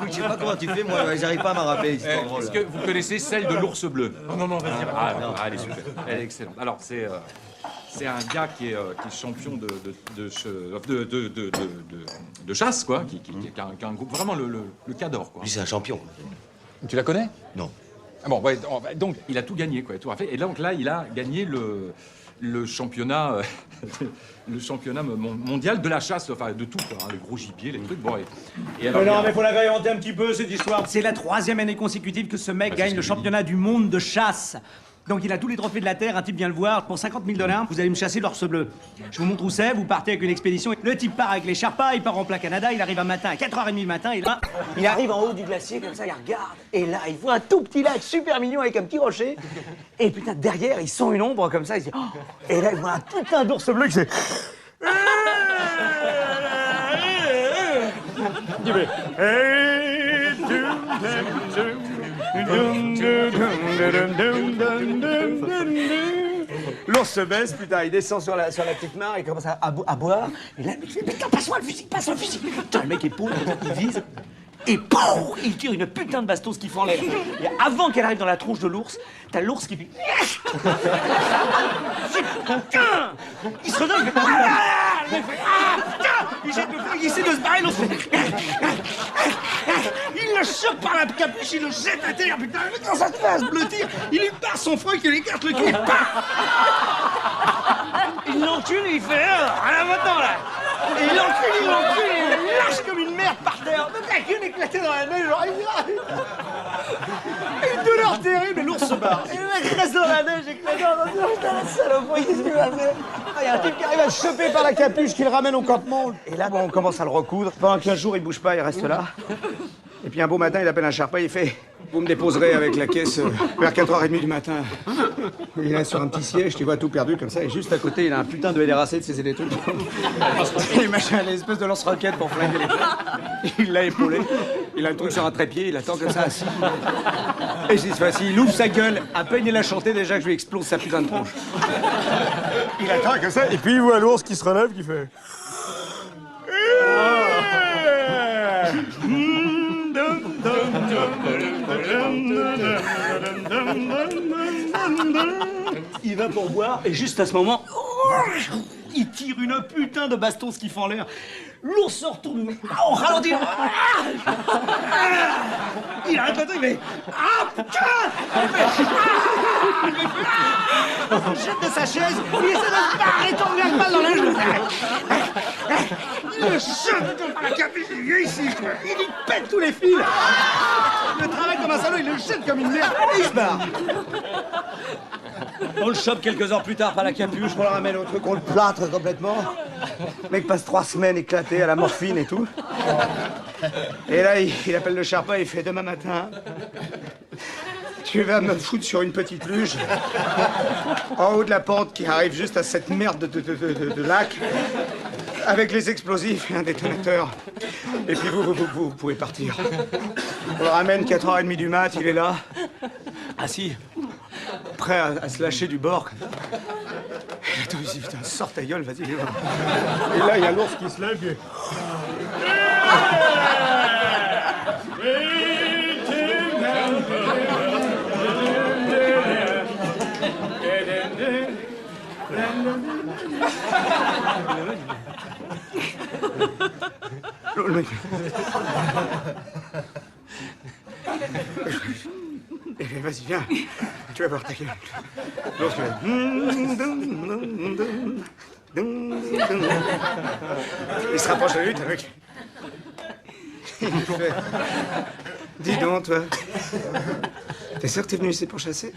Écoute, je sais pas comment tu fais, moi, j'arrive pas à m'en rappeler. C'est trop drôle. Est-ce que vous connaissez celle de l'ours bleu? Non, vas-y. Elle est super. Elle est excellente. Alors, c'est un gars qui est champion de chasse, quoi, qui a un groupe, vraiment le cadre, quoi. Lui, c'est un champion. Tu la connais? Non. Ah bon, ouais, donc il a tout gagné, quoi. Tout a fait. Et donc là, il a gagné le championnat, le championnat mondial de la chasse, enfin de tout, quoi, hein, les gros gibiers, les trucs. Bon, et alors, Non, mais faut l'agrémenter un petit peu, cette histoire. C'est la 3e année consécutive que ce mec gagne le championnat du monde de chasse. Donc il a tous les trophées de la Terre, un type vient le voir, pour 50 000 $, vous allez me chasser l'ours bleu. Je vous montre où c'est, vous partez avec une expédition. Le type part avec les Sherpas, il part en plein Canada, il arrive un matin à 4h30 du matin, et là... Il arrive en haut du glacier, comme ça, il regarde, et là, il voit un tout petit lac super mignon avec un petit rocher. Et putain, derrière, il sent une ombre comme ça, il se dit... Oh, et là, il voit un putain d'ours bleu qui fait... L'ours se baisse, putain, il descend sur la petite mare, il commence à boire. Et là, il fait, putain, passe-moi le fusil, passe-moi le fusil. Putain, le mec est pauvre, il vise. Et pouf, il tire une putain de bastos qui fait en l'air. Et avant qu'elle arrive dans la tronche de l'ours, t'as l'ours qui fait... Putain, il se redonne, il fait... Il fait... Ah, putain, il jette le flingue, il essaie de se barrer, l'ours fait... Il le chope par la capuche, il le jette à terre, putain, le mec dans sa face, bleutir, il lui part son froid, il lui écarte le cul, il l'encule et il fait... Ah, maintenant, là. Et il l'encule, il lâche comme une merde par terre. Le mec, il est éclaté dans la neige, genre... Une douleur terrible, et l'ours se barre. Et le mec reste dans la neige, éclaté dans la neige. Putain, la salope, qu'est-ce qu'il va faire? Il y a un type qui arrive à le choper par la capuche, qui le ramène au campement. Et là, bon, on commence à le recoudre. Pendant 15 jours, il bouge pas, il reste là. Et puis un beau matin, il appelle un Sherpa, il fait... Vous me déposerez avec la caisse vers 4h30 du matin. Il est sur un petit siège, tu vois, tout perdu comme ça, et juste à côté, il a un putain de LRAC de ses électrons. Et machin, l'espèce de lance-roquette pour flinguer les têtes. Il l'a épaulé, il a un truc sur un trépied, il attend comme ça assis. Et c'est facile, il ouvre sa gueule, à peine il a chanté déjà que je lui explose sa putain de tronche. Il attend comme ça, et puis il voit l'ours qui se relève, qui fait... Il va pour boire, et juste à ce moment, il tire une putain de bastos qui fait en l'air. L'ours se retourne, on ralentit. Il arrête pas, il fait... Ah, putain! Il se jette de sa chaise, il essaie de se barrer, tombe bien mal dans la joue. Il le chope par la capuche, il vient ici, quoi. Il lui pète tous les fils. Il le travaille comme un salaud, il le jette comme une merde, et il se barre. On le chope quelques heures plus tard par la capuche, on le ramène au truc, on le plâtre complètement. Le mec passe 3 semaines éclaté à la morphine et tout. Et là, il appelle le Sherpa, il fait demain matin, tu vas me foutre sur une petite luge, en haut de la pente qui arrive juste à cette merde de lac, avec les explosifs et un détonateur. Et puis vous pouvez partir. On le ramène 4h30 du mat, il est là, assis, prêt à se lâcher du bord. Et attends, il dit, putain, sors ta gueule, vas-y. Et là, il y a l'ours qui se lève et... Le mec... Vas-y, viens. Tu vas voir ta gueule. L'autre, il se rapproche de lui, t'as mec. Il fait... Dis donc, toi. T'es sûr que t'es venu ici pour chasser?